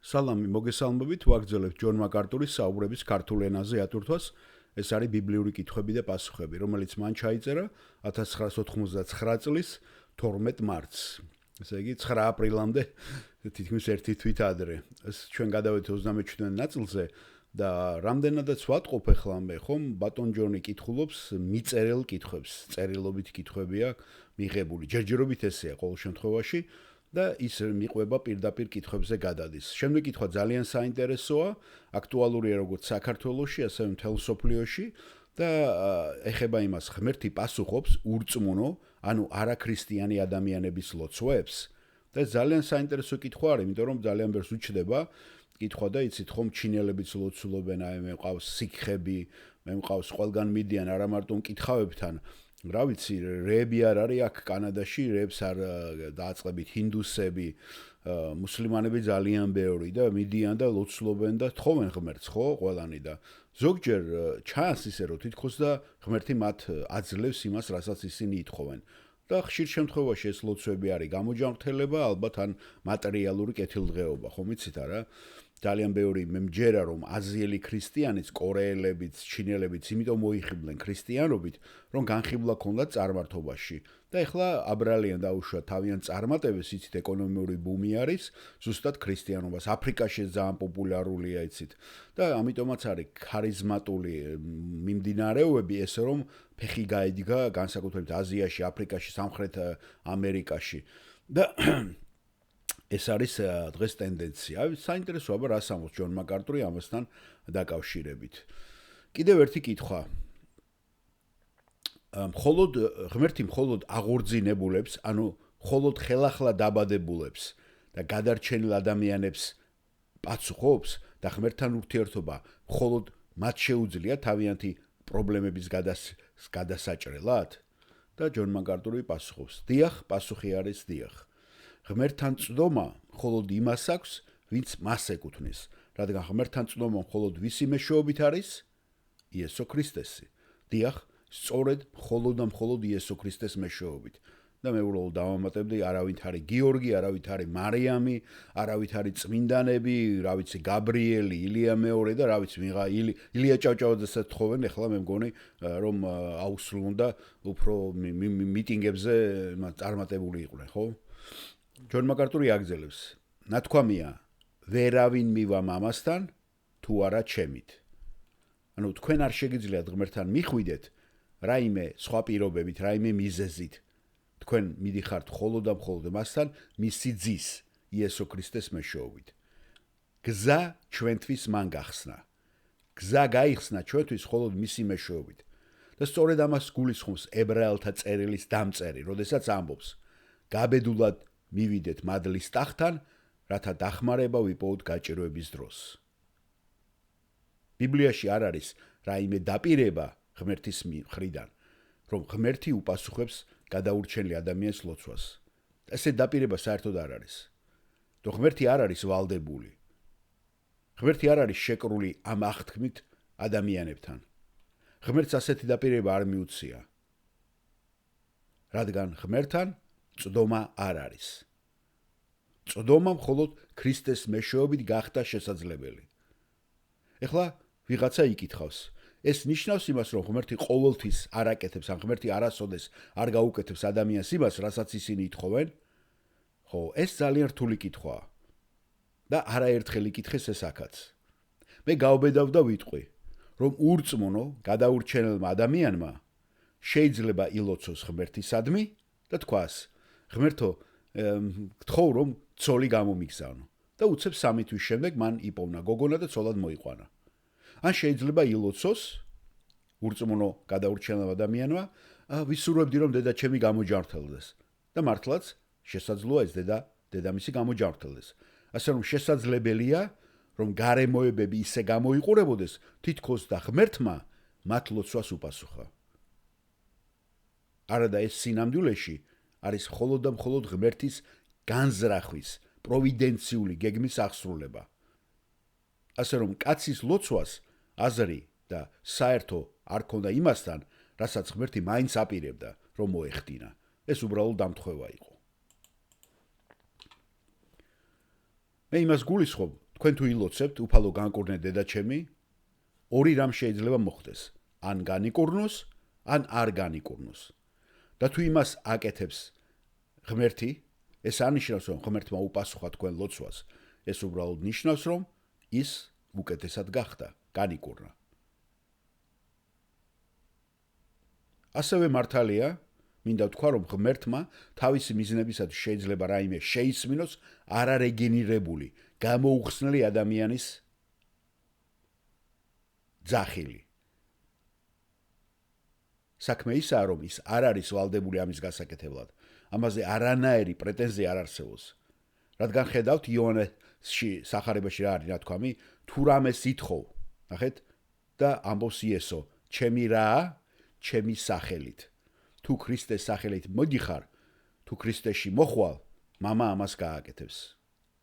სალამი მოგესალმებით, ვაგრძელებთ ჯონ მაკარტურის საუბრების ქართულ ენაზე ატვირთვას. ეს არის ბიბლიური კითხვები და პასუხები, რომელიც მან ჩაიწერა 1999 წლის 12 მარტს. ესე იგი 9 აპრილამდე თითქმის ერთი თვით ადრე. ეს ჩვენ გადავედით 37 ნაწილზე და რამდენადაც ვატყობ ახლა მე, ხომ? ბატონ ჯონი კითხულობს მიწერილ კითხვებს, წერილობით კითხვებია მიღებული. ჯერჯერობით ესეა ყოველ შემთხვევაში. და ის მიყვება პირდაპირ კითხვებზე გადადის. შემდეგ კითხვა ძალიან საინტერესოა, აქტუალურია როგორც საქართველოში, ასევე მთელ მსოფლიოში და ეხება იმას, ღმერთი პასუხობს ურწმუნო, ანუ არაქრისტიანი ადამიანების ლოცვებს. და ძალიან საინტერესო კითხვა არის, იმიტომ რომ ძალიან ბევრს უჩდება კითხვა და იცით ხომ ჩინელებიც ლოცულობენ, აი მე მყავს სიქხები, მე მყავს ყველგან მიდიან არა მარტო მკითხავებთან. რა ვიცი, რეები არ არის აქ კანადაში, რეებს არ დააწყებით ჰინდუსები, მუსლიმანები ძალიან ბევრი და მიდიან და ლოცულობენ და თხოვენ ღმერთს, ხო, ყველანი და ზოგჯერ ჩანს ისე რომ თითქოს და ღმერთი მათ აძლევს იმას, რასაც ისინი ითხოვენ. და ხშირ შემთხვევაში ეს ლოცვები არის გამოჯანმრთელება, ალბათ ან მატერიალური კეთილდღეობა, ხომ იცით არა? ძალიან ბევრი მე მჯერა რომ აზიელი ქრისტიანიც, კორეელებიც, ჩინელებიც იმიტომ მოიხიბლენ ქრისტიანობით, რომ განხიბლა ჰქონდათ წარმართობაში. და ეხლა აბრალიან დაუშვა თავიანთ წარმატებას, იცით ეკონომიური ბუმი არის, ზუსტად ქრისტიანობას. აფრიკაში ძალიან პოპულარულია, იცით. და ამიტომაც არის ქარიზმატული მიმდინარეობები, ესე რომ ფეხი გაედგა განსაკუთრებით აზიაში, აფრიკაში, სამხრეთ ამერიკაში. და ეს არის დღეს ტენდენცია. საინტერესო აბა რას ამბობს ჯონ მაკარტური ამასთან დაკავშირებით. კიდევ ერთი კითხვა. ღმერთი მხოლოდ აღორძინებულებს, ანუ მხოლოდ ხელახლა დაბადებულებს და გადარჩენილ ადამიანებს პასუხობს და ღმერთთან ურთიერთობა მხოლოდ მათ შეუძლია თავიანთი პრობლემების გადასაჭრელად? და ჯონ მაკარტური პასუხობს: დიახ, პასუხი არის დიახ. ღმერთთან წვდომა მხოლოდ იმას აქვს, ვინც მას ეკუთვნის, რადგან ღმერთთან წვდომა მხოლოდ ვისი მეშვეობით არის? იესო ქრისტესი. დიახ, სწორედ მხოლოდ იესო ქრისტეს მეშვეობით. და მე უბრალოდ დავამატებდი, არავით არის გიორგი, არავით არის მარიამი, არავით არის წმინდანები, რა ვიცი, გაბრიელი, ილია მეორე და რა ვიცი, ილია ჭავჭავაძესაც თხოვენ, ეხლა მე მგონი რომ აუსრულონ და უფრო მიტინგებზე წარმატებული იყვნენ, ხო? ჯონ მაკარტური აგზელებს. ნათქვამია, ვერავინ მივა მამასთან, თუ არა ჩემით. ანუ თქვენ არ შეგიძლიათ ღმერთთან მიხვიდეთ რაიმე სხვა პირობებით, რაიმე მიზეზით. თქვენ მიდიხართ მხოლოდ და მხოლოდ მასთან, მისი ძის, იესო ქრისტეს მეშვეობით. გზა ჩვენთვის მან გახსნა. გზა გაიხსნა ჩვენთვის მხოლოდ მისი მეშვეობით. და სწორედ ამას გულისხმობს ებრაელთა წერილის დამწერი, როდესაც ამბობს: გაბედულად მივიდეთ მადლის ტახტთან, რათა დახმარება ვიპოვოთ გაჭირვების დროს. ბიბლიაში არ არის რაიმე დაპირება ღმერთის მხრიდან, რომ ღმერთი უპასუხებს გადაურჩენილ ადამიანის ლოცვას. ესე დაპირება საერთოდ არ არის. და ღმერთი არ არის ვალდებული. ღმერთი არ არის შეკრული ამ აღთქმით ადამიანებთან. ღმერთს ასეთი დაპირება არ მიუცია. რადგან ღმერთთან წვდომა არ არის. წვდომა მხოლოდ ქრისტეს მეშვეობით გახდა შესაძლებელი. ეხლა ვიღაცა იკითხავს, ეს ნიშნავს იმას, რომ ღმერთი ყოველთვის არ აკეთებს, ან ღმერთი არასოდეს არ გაუკეთებს ადამიანს იმას, რასაც ისინი ითხოვენ? ხო, ეს ძალიან რთული კითხვაა. და არაერთხელ იკითხეს ეს აქაც. მე გავბედავ და ვიტყვი, რომ ურწმუნო, გადაურჩენილმა ადამიანმა შეიძლება ილოცოს ღმერთისადმი და თქვას: ღმერთო, გთხოვ რომ ცოლი გამომიგზავნო და უცებ 3 თვის შემდეგ მან იპოვნა გოგონა და ცოლად მოიყვანა. ან შეიძლება ილოცოს ურწმუნო გადაურჩენილ ადამიანმა, ვისურვებდი რომ დედა ჩემი გამოჯანმრთელდეს და მართლაც შესაძლოა ეს დედამისი გამოჯანმრთელდეს. ასე რომ შესაძლებელია რომ გარემოებები ისე გამოიყურებოდეს, თითქოს და ღმერთმა მათ ლოცვას უპასუხა. არადა ეს სინამდვილეში არის მხოლოდ და მხოლოდ ღმერთის განზრახვის, პროვიდენციული გეგმის აღსრულება. ასე რომ კაცის ლოცვას აზრი და საერთო არ ქონდა იმასთან, რასაც ღმერთი მაინც აპირებდა, რომ მოეხდინა. ეს უბრალოდ დამთხევა იყო. მე იმას გულისხმობ, თქვენ თუ ილოცებთ უფალო განკურნე დედაჩემი, ორი რამ შეიძლება მოხდეს. ან განიკურნოს, ან არ განიკურნოს. და თუ იმას აკეთებს ღმერთი, ეს არ ნიშნავს, რომ ღმერთმა უპასუხა თქვენ ლოცვას. ეს უბრალოდ ნიშნავს, რომ ის უკეთესად გახდა, განიკურნა. ასევე მართალია, მინდა ვთქვა, რომ ღმერთმა თავისი მიზნებისათვის შეიძლება რაიმე შეისმინოს არარეგენერებული, გამოუხსნელი ადამიანის ძახილი. საქმე ისაა, რომ ის არ არის ვალდებული ამის გასაკეთებლად. ამაზე არანაირი პრეტენზია არ არსებობს. რადგან ხედავთ იოანესში სახარებაში რა არის ნათქვამი, თუ რამე სითხოვ, ნახეთ, და ამბობს იესო, ჩემი რაა, ჩემი სახელით. თუ ქრისტეს სახელით მოდიხარ, თუ ქრისტეში მოხვალ, მამა ამას გააკეთებს.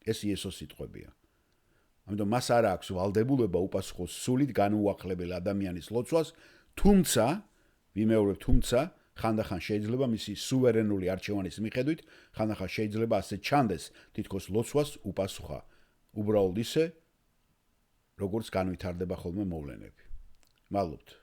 ეს იესოს სიტყვებია. ამიტომ მას არ აქვს ვალდებულება უპასუხოს სულით განუახლებელ ადამიანის ლოცვას, თუმცა, ვიმეორებ, თუმცა ხანდახან შეიძლება მისი სუვერენული არჩევანის მიხედვით, ხანდახან შეიძლება ასე ჩანდეს, თითქოს ლოცვას უპასუხა. უბრალოდ ისე, როგორც განვითარდება ხოლმე მოვლენები. მადლობთ.